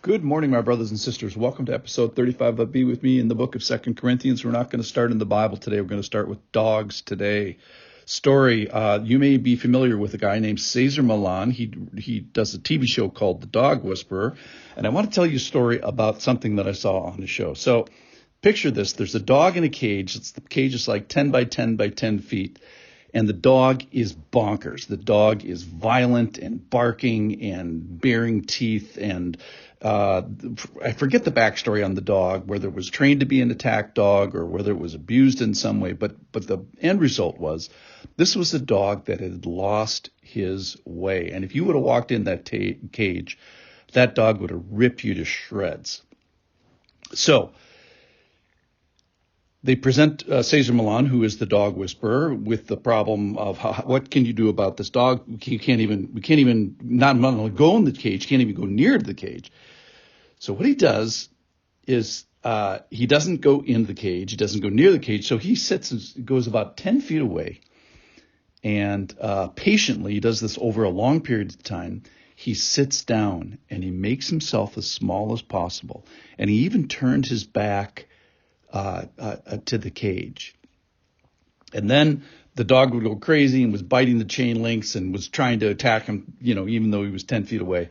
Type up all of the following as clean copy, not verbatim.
Good morning, my brothers and sisters. Welcome to episode 35 of Be With Me in the book of 2 Corinthians. We're not going to start in the Bible today. We're going to start with dogs today. Story, you may be familiar with a guy named Cesar Millan. He does a TV show called The Dog Whisperer. And I want to tell you a story about something that I saw on the show. So picture this. There's a dog in a cage. The cage is like 10 by 10 by 10 feet. And the dog is bonkers. The dog is violent and barking and baring teeth. And I forget the backstory on the dog, whether it was trained to be an attack dog or whether it was abused in some way. But the end result was this was a dog that had lost his way. And if you would have walked in that cage, that dog would have ripped you to shreds. So they present Cesar Millan, who is the dog whisperer, with the problem of what can you do about this dog? We can't even not only go in the cage, can't even go near the cage. So what he does is he doesn't go in the cage, he doesn't go near the cage. So he sits and goes about 10 feet away, and patiently, he does this over a long period of time. He sits down and he makes himself as small as possible, and he even turned his back to the cage. And then the dog would go crazy and was biting the chain links and was trying to attack him, even though he was 10 feet away.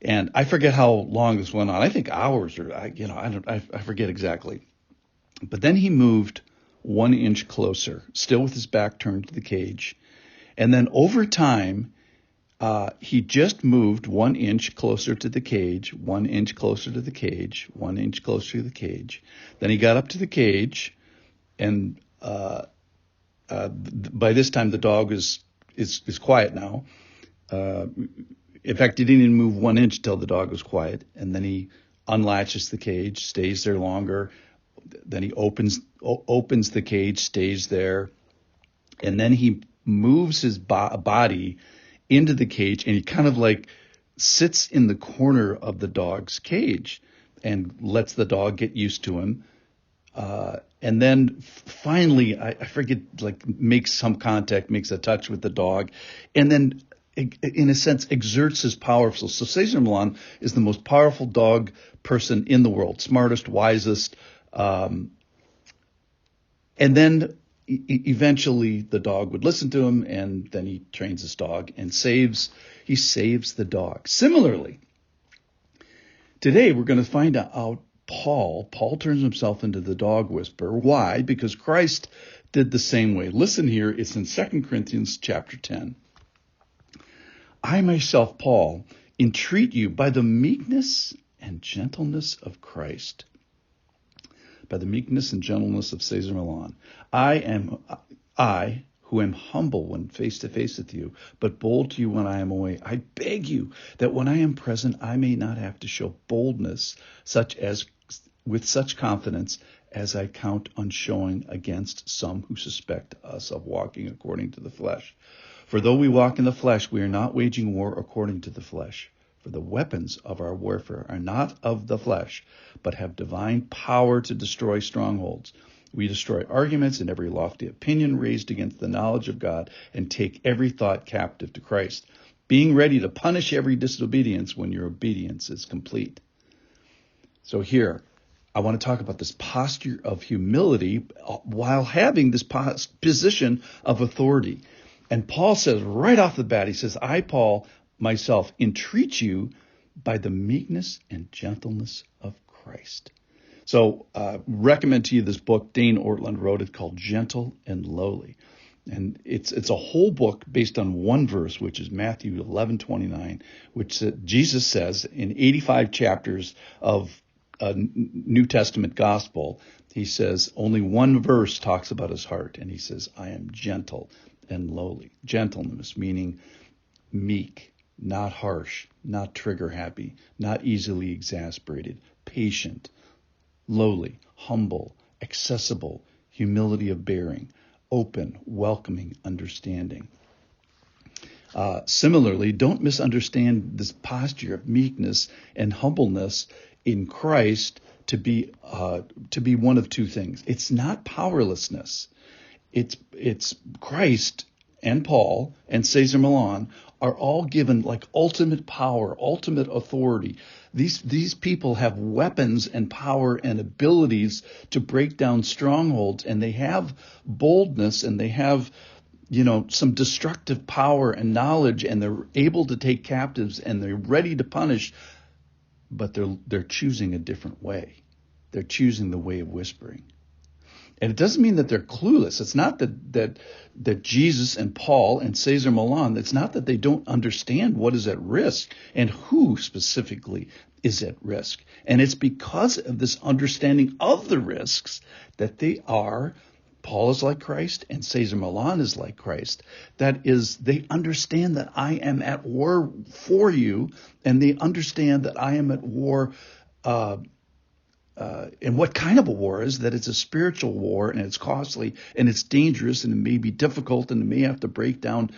And I forget how long this went on. I think hours I forget exactly. But then he moved 1 inch closer, still with his back turned to the cage. And then over time, he just moved 1 inch closer to the cage, 1 inch closer to the cage, 1 inch closer to the cage. Then he got up to the cage, and by this time the dog is quiet now. In fact, he didn't even move 1 inch till the dog was quiet, and then he unlatches the cage, stays there longer. Then he opens the cage, stays there, and then he moves his body into the cage, and he kind of like sits in the corner of the dog's cage and lets the dog get used to him. And then finally, I forget, makes some contact, makes a touch with the dog, and then in a sense exerts his power. So Cesar Millan is the most powerful dog person in the world, smartest, wisest. And then eventually the dog would listen to him, and then he trains his dog and saves the dog. Similarly, today we're going to find out Paul turns himself into the dog whisperer. Why? Because Christ did the same way. Listen here, it's in 2 Corinthians chapter 10. I myself, Paul, entreat you by the meekness and gentleness of Christ, by the meekness and gentleness of Cesar Millan. I, who am humble when face to face with you, but bold to you when I am away. I beg you that when I am present, I may not have to show boldness with such confidence as I count on showing against some who suspect us of walking according to the flesh. For though we walk in the flesh, we are not waging war according to the flesh. For the weapons of our warfare are not of the flesh, but have divine power to destroy strongholds. We destroy arguments and every lofty opinion raised against the knowledge of God, and take every thought captive to Christ, being ready to punish every disobedience when your obedience is complete. So here, I want to talk about this posture of humility while having this position of authority. And Paul says right off the bat, he says, I, Paul, myself, entreat you by the meekness and gentleness of Christ. So recommend to you this book Dane Ortland wrote. It called Gentle and Lowly. And it's a whole book based on one verse, which is Matthew 11:29, which Jesus says in 85 chapters of New Testament gospel, he says only one verse talks about his heart. And he says, I am gentle and lowly. Gentleness meaning meek, not harsh, not trigger happy, not easily exasperated, patient, lowly, humble, accessible, humility of bearing, open, welcoming, understanding. Similarly, don't misunderstand this posture of meekness and humbleness in Christ to be one of two things. It's not powerlessness. It's Christ and Paul and Cesar Millan are all given like ultimate power, ultimate authority. These people have weapons and power and abilities to break down strongholds, and they have boldness, and they have, some destructive power and knowledge, and they're able to take captives, and they're ready to punish, but they're choosing a different way. They're choosing the way of whispering. And it doesn't mean that they're clueless. It's not that Jesus and Paul and Cesar Millan, it's not that they don't understand what is at risk and who specifically is at risk. And it's because of this understanding of the risks that Paul is like Christ and Cesar Millan is like Christ. That is, they understand that I am at war for you, and they understand that I am at war and what kind of a war is, that it's a spiritual war, and it's costly, and it's dangerous, and it may be difficult, and it may have to break down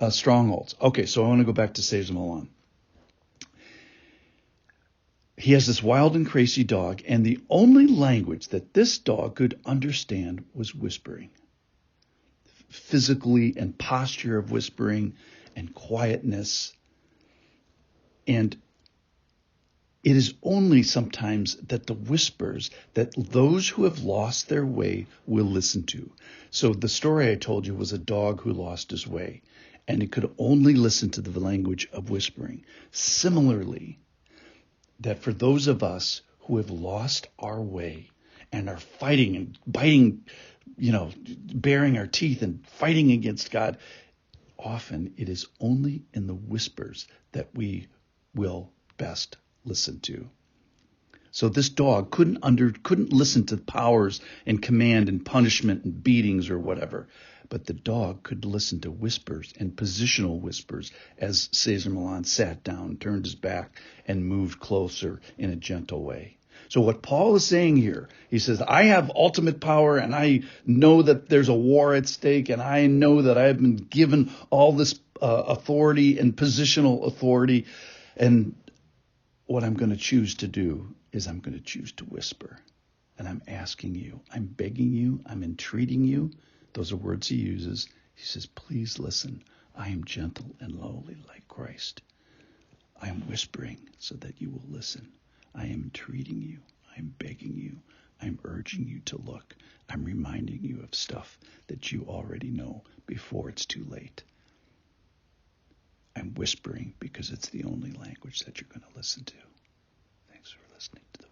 strongholds. Okay, so I want to go back to Cesar Millan. He has this wild and crazy dog, and the only language that this dog could understand was whispering. Physically and posture of whispering and quietness. And it is only sometimes that the whispers that those who have lost their way will listen to. So the story I told you was a dog who lost his way, and it could only listen to the language of whispering. Similarly, that for those of us who have lost our way and are fighting and biting, baring our teeth and fighting against God, often it is only in the whispers that we will best listen to. So this dog couldn't listen to powers and command and punishment and beatings or whatever, but the dog could listen to whispers and positional whispers as Cesar Millan sat down, turned his back, and moved closer in a gentle way. So what Paul is saying here, he says, I have ultimate power, and I know that there's a war at stake, and I know that I've been given all this authority and positional authority, and what I'm going to choose to do is I'm going to choose to whisper. And I'm asking you, I'm begging you, I'm entreating you. Those are words he uses. He says, please listen. I am gentle and lowly like Christ. I am whispering so that you will listen. I am entreating you. I'm begging you. I'm urging you to look. I'm reminding you of stuff that you already know before it's too late. I'm whispering because it's the only language that you're going to listen to. Thanks for listening to the